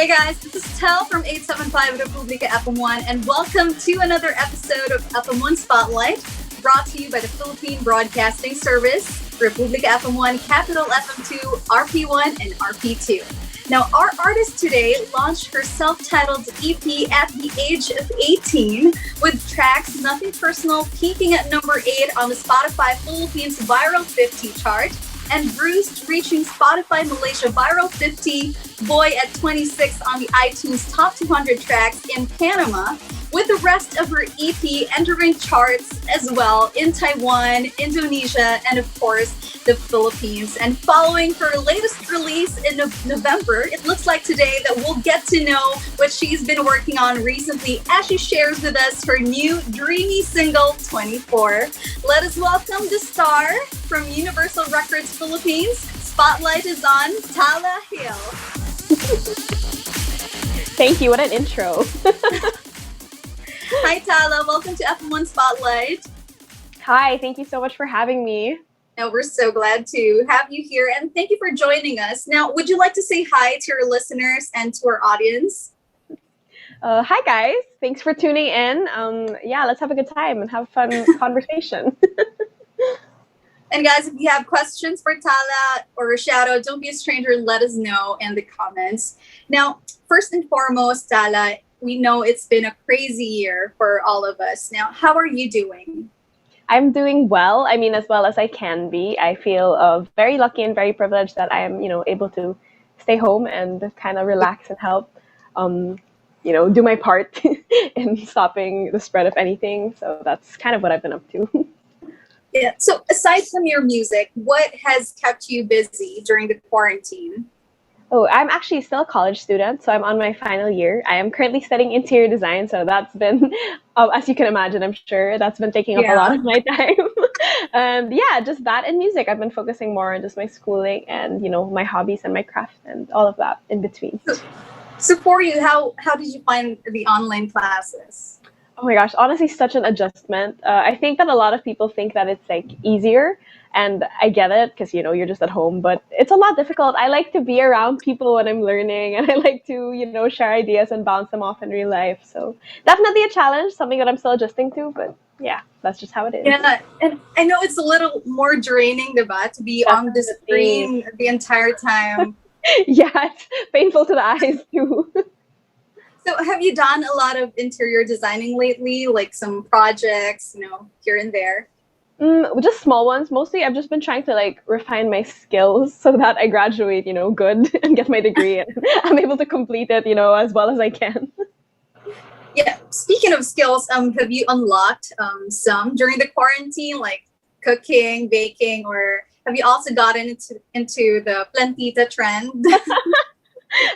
Hey guys, this is Telle from 875 Republika FM1 and welcome to another episode of FM1 Spotlight, brought to you by the Philippine Broadcasting Service, Republika FM1, Capital FM2, RP1, and RP2. Now, our artist today launched her self-titled EP at the age of 18 with tracks Nothing Personal peaking at number 8 on the Spotify Philippines Viral 50 chart, and Bruised reaching Spotify Malaysia Viral 50, Boy at 26 on the iTunes Top 200 tracks in Panama, with the rest of her EP entering charts as well in Taiwan, Indonesia, and of course, the Philippines. And following her latest release in November, it looks like today that we'll get to know what she's been working on recently as she shares with us her new dreamy single, 24. Let us welcome the star from Universal Records Philippines. Spotlight is on TALA Hill. Thank you. What an intro. Hi, Tella. Welcome to FM1 Spotlight. Hi. Thank you so much for having me. Now, we're so glad to have you here, and thank you for joining us. Now, would you like to say hi to your listeners and to our audience? Hi, guys. Thanks for tuning in. Let's have a good time and have a fun conversation. And guys, if you have questions for Tala or a shout out, don't be a stranger. Let us know in the comments. Now, first and foremost, Tala, we know it's been a crazy year for all of us. Now, how are you doing? I'm doing well. I mean, as well as I can be. I feel very lucky and very privileged that I am, able to stay home and kind of relax and help, do my part in stopping the spread of anything. So that's kind of what I've been up to. Yeah. So aside from your music, what has kept you busy during the quarantine? Oh, I'm actually still a college student, so I'm on my final year. I am currently studying interior design, so that's been, as you can imagine, I'm sure, that's been taking up a lot of my time. And just that and music. I've been focusing more on just my schooling and, my hobbies and my craft and all of that in between. So for you, how did you find the online classes? Oh my gosh, honestly, such an adjustment. I think that a lot of people think that it's like easier, and I get it because, you're just at home, but it's a lot difficult. I like to be around people when I'm learning, and I like to, share ideas and bounce them off in real life. So definitely a challenge, something that I'm still adjusting to, but yeah, that's just how it is. Yeah, and I know it's a little more draining, diba, to be on the screen the entire time. Yeah, it's painful to the eyes too. So have you done a lot of interior designing lately, like some projects, here and there? Just small ones. Mostly I've just been trying to refine my skills so that I graduate, good and get my degree and I'm able to complete it, as well as I can. Yeah. Speaking of skills, have you unlocked some during the quarantine, like cooking, baking, or have you also gotten into the plantita trend?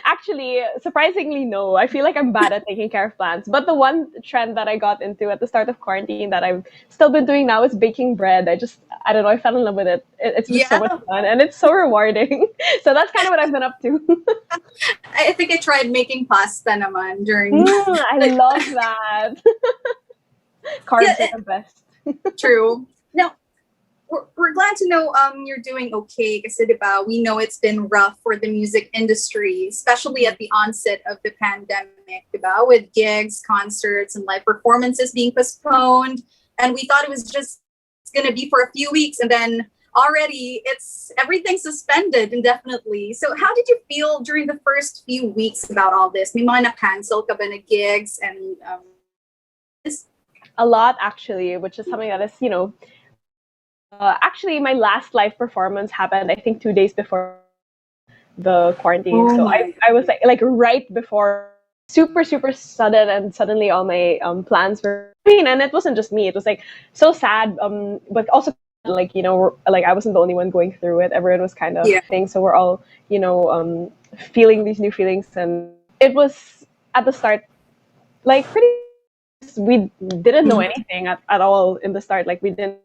Actually, surprisingly, no. I feel like I'm bad at taking care of plants. But the one trend that I got into at the start of quarantine that I've still been doing now is baking bread. I don't know, I fell in love with it. It's just so much fun and it's so rewarding. So that's kind of what I've been up to. I think I tried making pasta naman during... I love that. Carbs are the best. True. Now, we're glad to know you're doing okay kasi diba, we know it's been rough for the music industry, especially at the onset of the pandemic, diba, with gigs, concerts, and live performances being postponed. And we thought it was just going to be for a few weeks, and then already everything suspended indefinitely. So how did you feel during the first few weeks about all this? May mga na-cancel ka ba na gigs? And a lot, actually, which is something that is, actually, my last live performance happened, I think, 2 days before the quarantine. So I was like right before, super, super sudden, and suddenly all my plans were, and it wasn't just me. It was so sad, but also I wasn't the only one going through it. Everyone was kind of thing. So we're all, feeling these new feelings, and it was at the start, pretty. We didn't know anything at all in the start. We didn't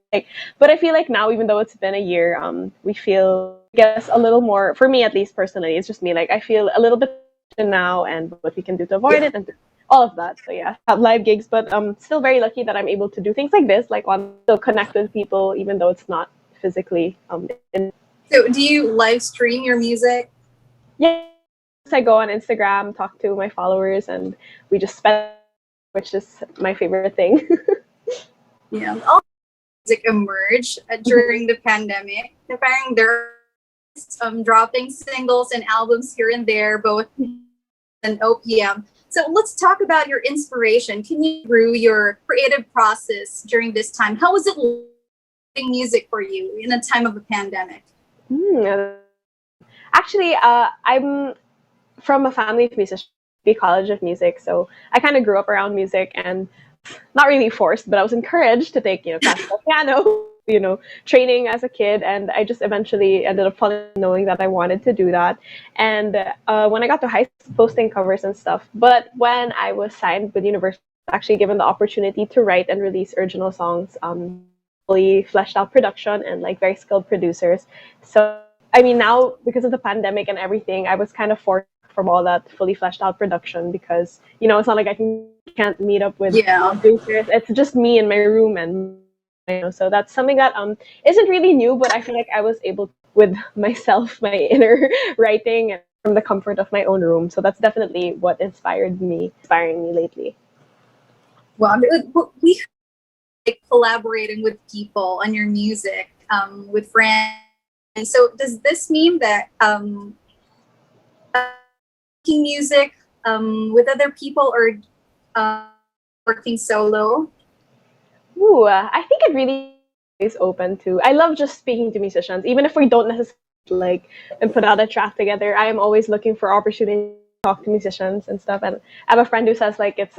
but I feel like now, even though it's been a year, we feel, I guess, a little more, for me at least personally, it's just me, I feel a little bit now and what we can do to avoid it and all of that. So yeah, have live gigs, but still very lucky that I'm able to do things like this, to connect with people, even though it's not physically. So do you live stream your music? Yeah. I go on Instagram, talk to my followers, and we just spend, which is my favorite thing. Yeah. All music emerged during the pandemic. Parang there are dropping singles and albums here and there, both and OPM. So let's talk about your inspiration. Can you through your creative process during this time? How was it writing music for you in a time of a pandemic? Actually, I'm from a family of musicians, the College of Music, so I kind of grew up around music and not really forced, but I was encouraged to take, classical piano, training as a kid, and I just eventually ended up knowing that I wanted to do that. And when I got to high school, posting covers and stuff. But when I was signed with university, I was actually given the opportunity to write and release original songs, fully fleshed out production and like very skilled producers. So I mean, now because of the pandemic and everything, I was kind of forced from all that fully fleshed out production because it's not like can't meet up with producers. It's just me in my room, and so that's something that isn't really new, but I feel like I was able to, with myself, my inner writing, and from the comfort of my own room. So that's definitely what inspiring me lately. Well, we like collaborating with people on your music, with friends. And so does this mean that making music with other people or working solo? Ooh, I think it really is open to. I love just speaking to musicians, even if we don't necessarily like and put out a track together. I am always looking for opportunities to talk to musicians and stuff. And I have a friend who says like it's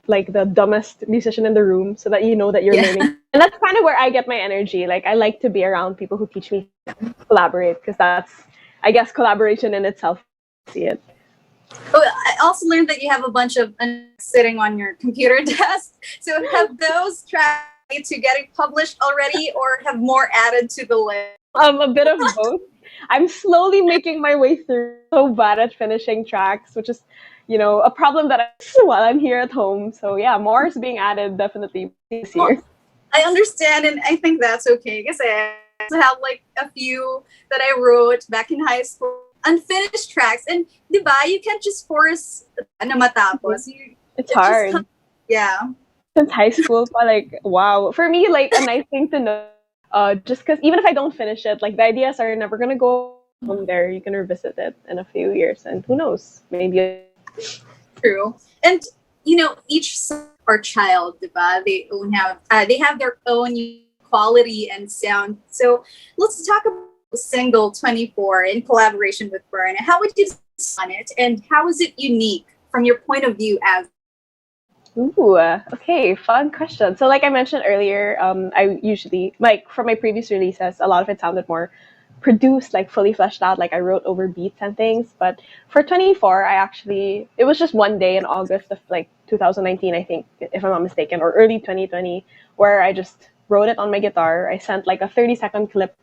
like the dumbest musician in the room, so that you know that you're learning. And that's kind of where I get my energy. Like I like to be around people who teach me to collaborate, because that's, I guess, collaboration in itself. See it. Oh, I also learned that you have a bunch of sitting on your computer desk. So have those tracks to getting published already, or have more added to the list? A bit of both. I'm slowly making my way through. So bad at finishing tracks, which is, a problem that I while I'm here at home. So yeah, more is being added definitely this year. Well, I understand, and I think that's okay, because I also have like a few that I wrote back in high school, unfinished tracks, and diba, you can't just force na matapos. It's hard. Yeah. Since high school, but like wow, for me, like a nice thing to know. Just because even if I don't finish it, like the ideas are never gonna go from there. You can revisit it in a few years, and who knows, maybe. True. And each or child, diba, they have their own quality and sound. So let's talk about single 24 in collaboration with Bern. How would you on it, and how is it unique from your point of view as? Ooh, okay, fun question. So like I mentioned earlier, I usually, like from my previous releases, a lot of it sounded more produced, like fully fleshed out, like I wrote over beats and things. But for 24, it was just one day in August of like 2019, I think, if I'm not mistaken, or early 2020, where I just wrote it on my guitar. I sent like a 30-second clip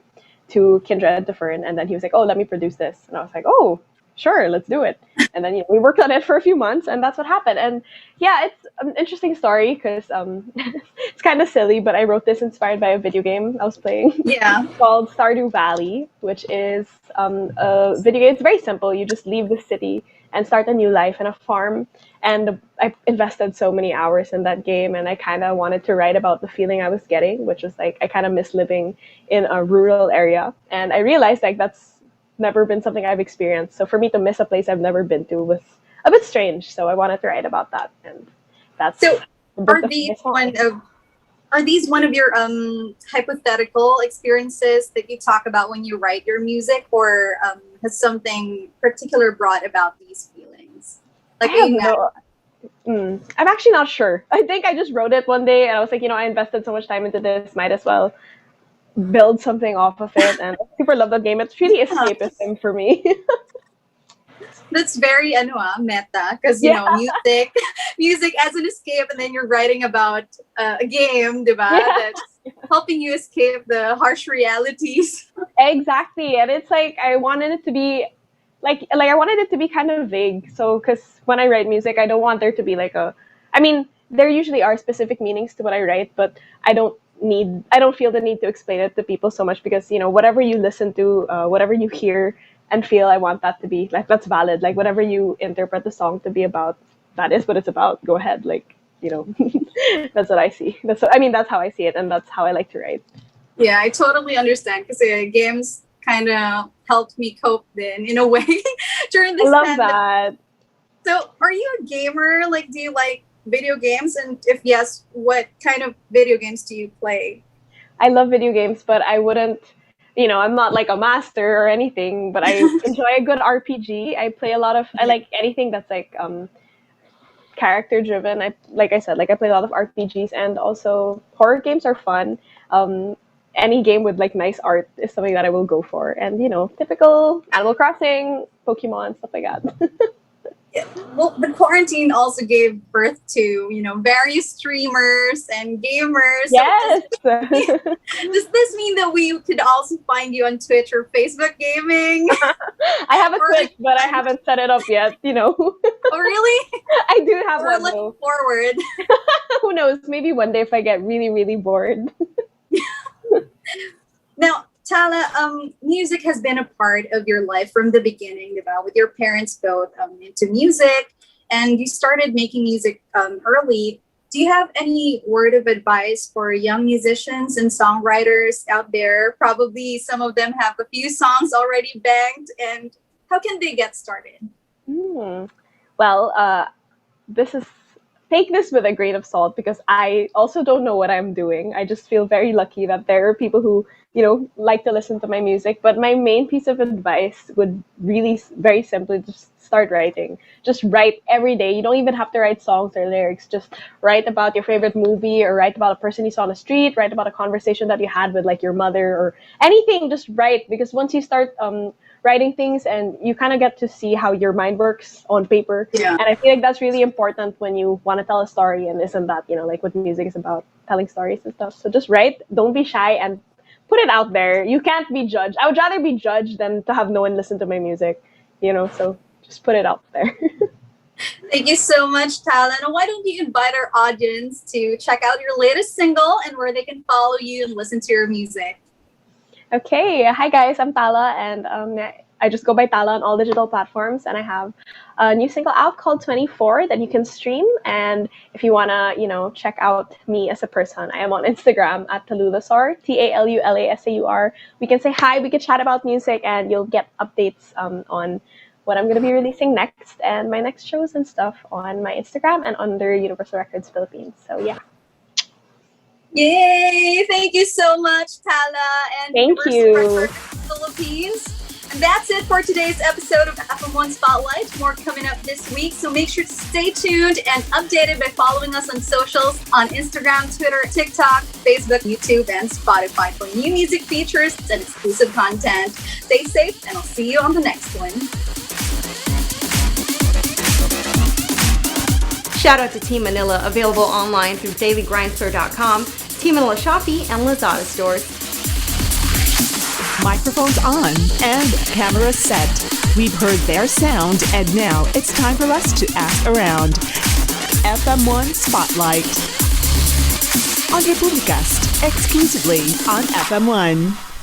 to Kindred, to Fern, and then he was like, oh, let me produce this. And I was like, oh, sure, let's do it. And then we worked on it for a few months, and that's what happened. And yeah, it's an interesting story because it's kind of silly, but I wrote this inspired by a video game I was playing. Yeah. Called Stardew Valley, which is a video game. It's very simple. You just leave the city and start a new life in a farm. And I invested so many hours in that game, and I kind of wanted to write about the feeling I was getting, which was like I kind of miss living in a rural area. And I realized like that's never been something I've experienced. So for me to miss a place I've never been to was a bit strange. So I wanted to write about that, and that's. So are these one of your hypothetical experiences that you talk about when you write your music, or has something particular brought about these feelings? Like I'm actually not sure. I think I just wrote it one day, and I was like, I invested so much time into this, might as well build something off of it. And I super love that game. It's really escapism for me. That's very meta, because music as an escape, and then you're writing about a game, diba, that's helping you escape the harsh realities. Exactly. And it's like I wanted it to be like I wanted it to be kind of vague. So because when I write music, I don't want there to be like there usually are specific meanings to what I write, but I don't feel the need to explain it to people so much, because whatever you listen to, whatever you hear, and feel I want that to be like, that's valid. Like whatever you interpret the song to be about, that is what it's about. Go ahead. Like, that's what I see. That's how I see it, and that's how I like to write. Yeah, I totally understand because games kind of helped me cope then in a way during this I love pandemic. that. So, are you a gamer? Like, do you like video games? And if yes, what kind of video games do you play? I love video games, but I wouldn't, I'm not like a master or anything, but I enjoy a good RPG. I like anything that's like character driven. Like I said, like I play a lot of RPGs, and also horror games are fun. Any game with like nice art is something that I will go for. And typical Animal Crossing, Pokemon, stuff like that. Yeah. Well, the quarantine also gave birth to various streamers and gamers. Yes. So does this mean that we could also find you on Twitch or Facebook gaming? I have a Twitch, but I haven't set it up yet. Oh, really? I do have We're one. looking Though. forward. Who knows? Maybe one day if I get really, really bored. Now, Tala, music has been a part of your life from the beginning, with your parents both into music, and you started making music early. Do you have any word of advice for young musicians and songwriters out there? Probably some of them have a few songs already banked, and how can they get started? Well, take this with a grain of salt, because I also don't know what I'm doing. I just feel very lucky that there are people who, like to listen to my music. But my main piece of advice would really very simply just start writing. Just write every day. You don't even have to write songs or lyrics. Just write about your favorite movie, or write about a person you saw on the street, write about a conversation that you had with like your mother, or anything. Just write, because once you start writing things, and you kind of get to see how your mind works on paper. Yeah. And I feel like that's really important when you want to tell a story, and isn't that, like what music is about, telling stories and stuff. So just write, don't be shy, and put it out there. You can't be judged. I would rather be judged than to have no one listen to my music, so just put it out there. Thank you so much, Tala. And why don't you invite our audience to check out your latest single and where they can follow you and listen to your music? Okay, hi guys, I'm Tala, and I just go by Tala on all digital platforms, and I have a new single out called 24 that you can stream. And if you want to, check out me as a person, I am on Instagram at Talulasar, TALULASAUR. We can say hi, we can chat about music, and you'll get updates on what I'm going to be releasing next, and my next shows and stuff on my Instagram and under Universal Records Philippines. So yeah. Yay! Thank you so much, Tala, and Thank Universal you. Records Philippines. And that's it for today's episode of FM1 Spotlight. More coming up this week, so make sure to stay tuned and updated by following us on socials on Instagram, Twitter, TikTok, Facebook, YouTube, and Spotify for new music features and exclusive content. Stay safe, and I'll see you on the next one. Shout out to Team Manila, available online through dailygrindstore.com, Team Manila Shopee, and Lazada stores. Microphones on and camera set. We've heard their sound, and now it's time for us to ask around. FM1 Spotlight on Republika, exclusively on FM1.